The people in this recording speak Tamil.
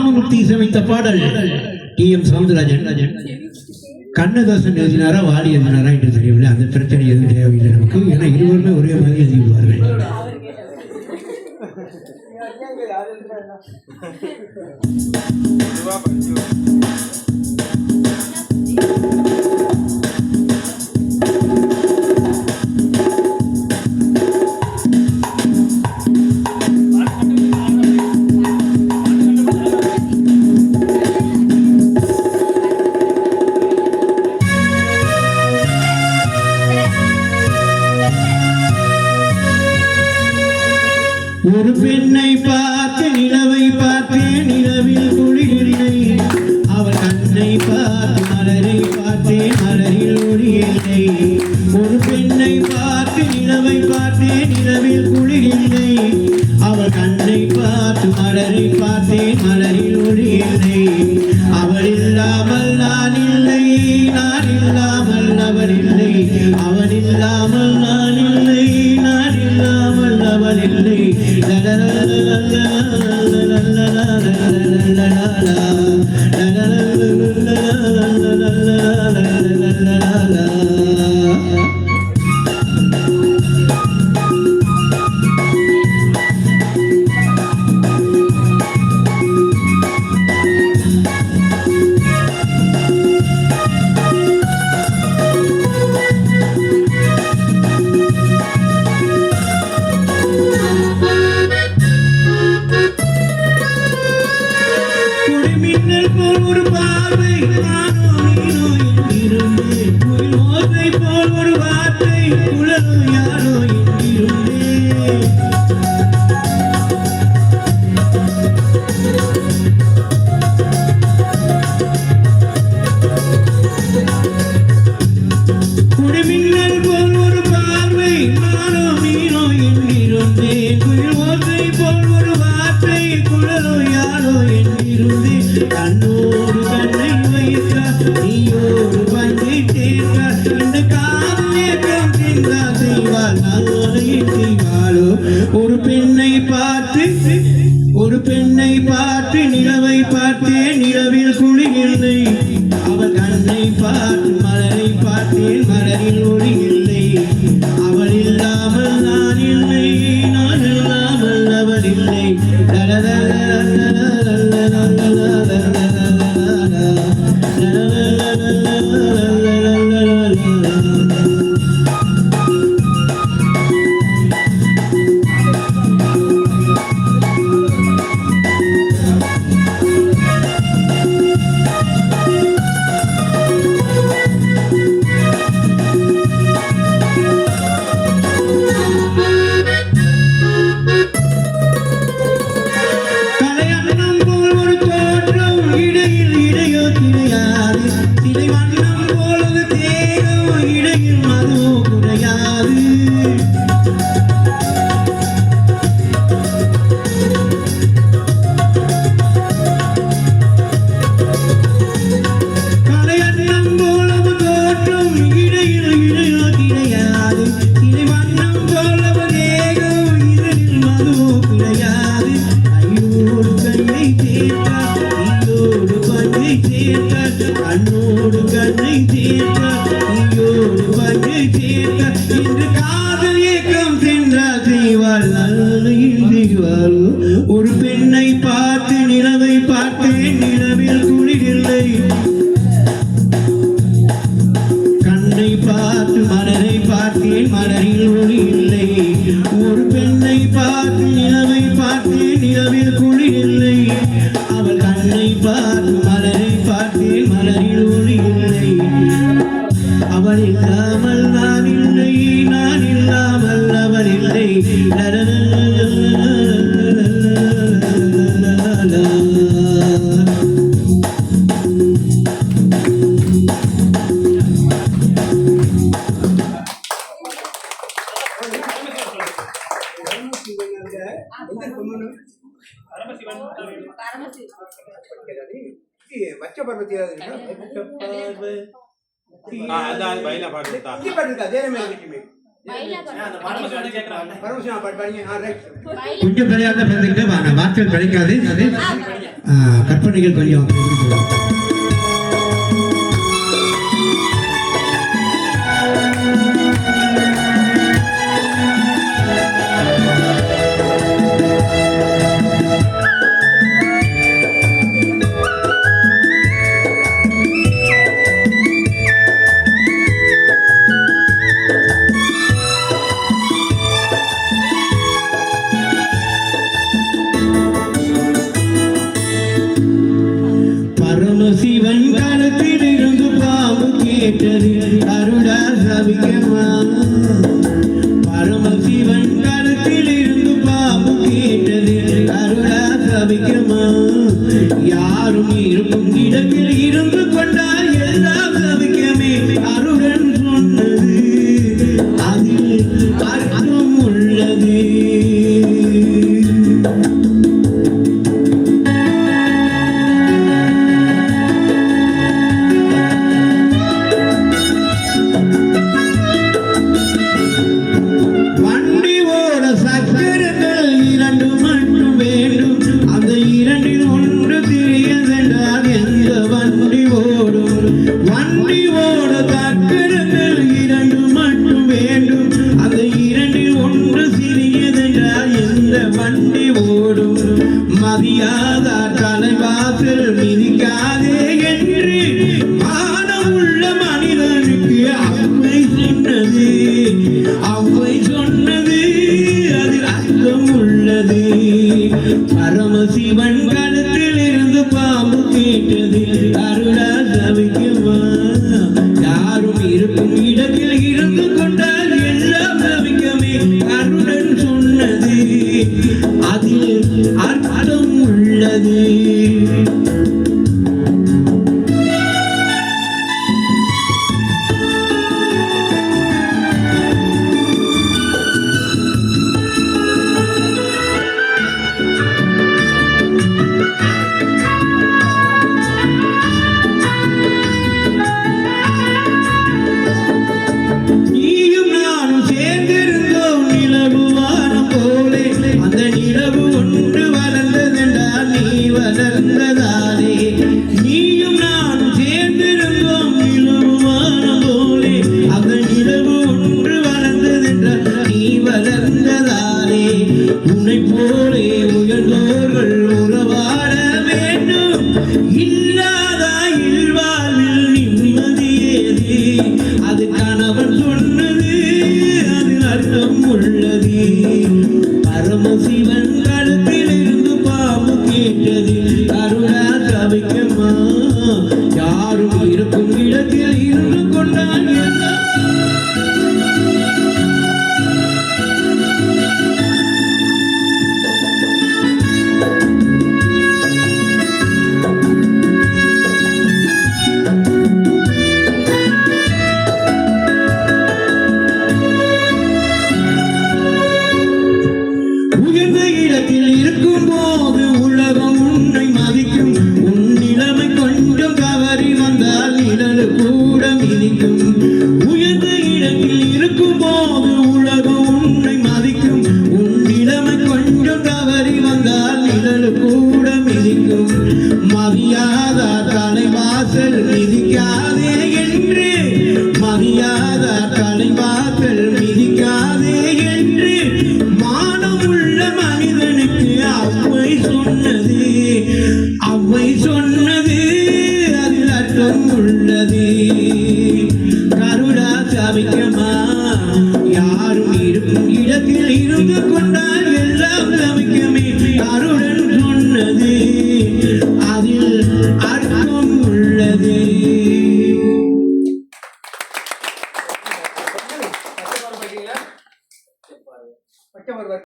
ராமமூர்த்தி இசையமைத்த பாடல் டி.எம். சௌந்தரராஜன். கண்ணதாசன் எழுதினாரா வாலி எழுதினாரா என்று தெரியவில்லை. அந்த பிரச்சனை எதுவும் தேவையில்லை நமக்கு. ஏன்னா இருவருமே ஒரே மாதிரி எழுதிவிடுவார்கள். ஒரு பெண்ணை பார்த்து நிலவை பார்த்தேன், நிலவில் குளிரில்லை. அவள் கண்ணை பார்த்து மலரை பார்த்தேன், மலரில் ஒளியில்லை. ஒரு பெண்ணை பார்த்து நிலவை பார்த்தேன், நிலவில் குளிரில்லை. அவள் கண்ணை பார்த்து மலரை பார்த்தேன், மலரில் ஒளியில்லை. அவள் இல்லாமல் நான் இல்லை, நான் இல்லாமல் அவள் இல்லை. அவள் இல்லாமல் நான் இல்லை, நான் இல்லாமல் அவள் இல்லை. ஒரு பார்வை நானோ நீனோ என்றிருந்தே, ஓசை போல் ஒரு வார்த்தை குழலோ யாரோ என்றிருந்தே. குடிமின்னல் போல் ஒரு பார்வை நானோ நீனோ என்றிருந்தே, ஓசை போல் ஒரு வார்த்தை குழலோ யாரோ என்றிருந்தே. கண்ணோடு கண்ணை வைத்தார், நீயோடு பஞ்சை சேர்த்தார். இந்த காதலேக்கம் சென்றால் செய்வாள், நாளை செய்வாளோ. ஒரு பெண்ணை பார்த்து நிலவை பார்த்தேன், நிலவில் குளிரில்லை. அவள் கண்ணை பார்த்து மலரை பார்த்தேன், மலரில் ஒளி இல்லை. அவள் இல்லாமல் நான் இல்லை, நான் இல்லாமல் அவள் இல்லை. கண்ணோடு கண்ணை இன்று காதல் ஏக்கம் சென்றால் செய்வாள், செய்வாள். ஒரு பெண்ணை பார்த்து நிலவை பார்த்தேன், நிலவில் குளிரில்லை. கண்ணை பார்த்து மலரை பார்த்தேன், மலரில் ஒளி இல்லை. ஒரு பெண்ணை பார்த்து நிலவை பார்த்தேன், நிலவில் குளிரில்லை. அவள் கண்ணை பார்த்து மலரை பார்த்தேன், மலரில் ஒளி இல்லை. அவள் இல்லாமல் நான் இல்லை, நான் இல்லாமல் அவள் இல்லை. வச்ச பர்வத்தியா அதான் பையில பாடுதா இங்க பாடுதா தேனமே இருக்குமே கொஞ்சம் விளையாட பிறந்துக்கிட்டு வார்த்தைகள் கிடைக்காது அது கற்பனைகள் கொஞ்சம் சிவன் காலத்தில் இருந்து பாம்பு கேட்டது அருடா சபிக்கமா பரமசிவன் காலத்தில் இருந்து பாம்பு கேட்டது அருடா சபிக்கமா யாரும் இருக்கும் இடத்தில் இருந்து கொண்டால் எல்லாம் சபிக்கமே அருடன் சொன்னது அதில் அர்த்தம் உள்ளது மதியாத தலைவாசல் மிதிக்காதே என்று மானமுள்ள மனிதனுக்கு அவ்வை சொன்னது அதில் அர்த்தம் உள்ளது பரமசிவன் கழுத்தில் இருந்து பாம்பு கேட்டது அருளா சபிக்குமா யாரும் இருக்கும் இடத்தில் இருந்து கொண்டால் எல்லாம் சபிக்கமே அருடன் சொன்னது அதில் அர்த்தம் உள்ளது நீயும் நானும் சேர்ந்திருந்தோம் நிலவு வானம் போலே அந்த நிலவு ஒன்று வளர்ந்ததென்றால் நீ வளர்ந்ததாலே நீயும் நானும் சேர்ந்திருந்தோம் நிலவு வானம் போலே அந்த நிலவு ஒன்று வளர்ந்ததென்றால் நீ வளர்ந்ததாலே உன்னை போலே உயர்ந்தோர்கள் உறவாட வேண்டும் இல்லாதா இல்வாழ்வில் நிம்மதியேது அது கணவன் சொன்னது அதில் அர்த்தம் உள்ளது பரமசிவன் கழுத்தில் இருந்து பாம்பு கேட்டது அருளா சபிக்கமா யாரும் இருக்கும் இடத்தில் இருந்து கொண்டால் உயர்ந்த இடத்தில் இருக்கும் போது உலகம் உன்னை மதிக்கும் உன் நிலைமை கொஞ்சம் தவறி வந்தால் நிழல் கூட மிதிக்கும் உயர்ந்த இடத்தில் இருக்கும் போது உலகம் உன்னை மதிக்கும் உன் நிலைமை கொஞ்சம் தவறி வந்தால் நிழல் கூட மிதிக்கும் மதியாத தலைவாசல் மிதிக்காதே என்று மதியாத தலைவாசல் மிதிக்காதே என்று மானமுள்ள மனிதனுக்கு அவ்வை சொன்னது அதில் அர்த்தம் உள்ளது கருடா சபிக்கமா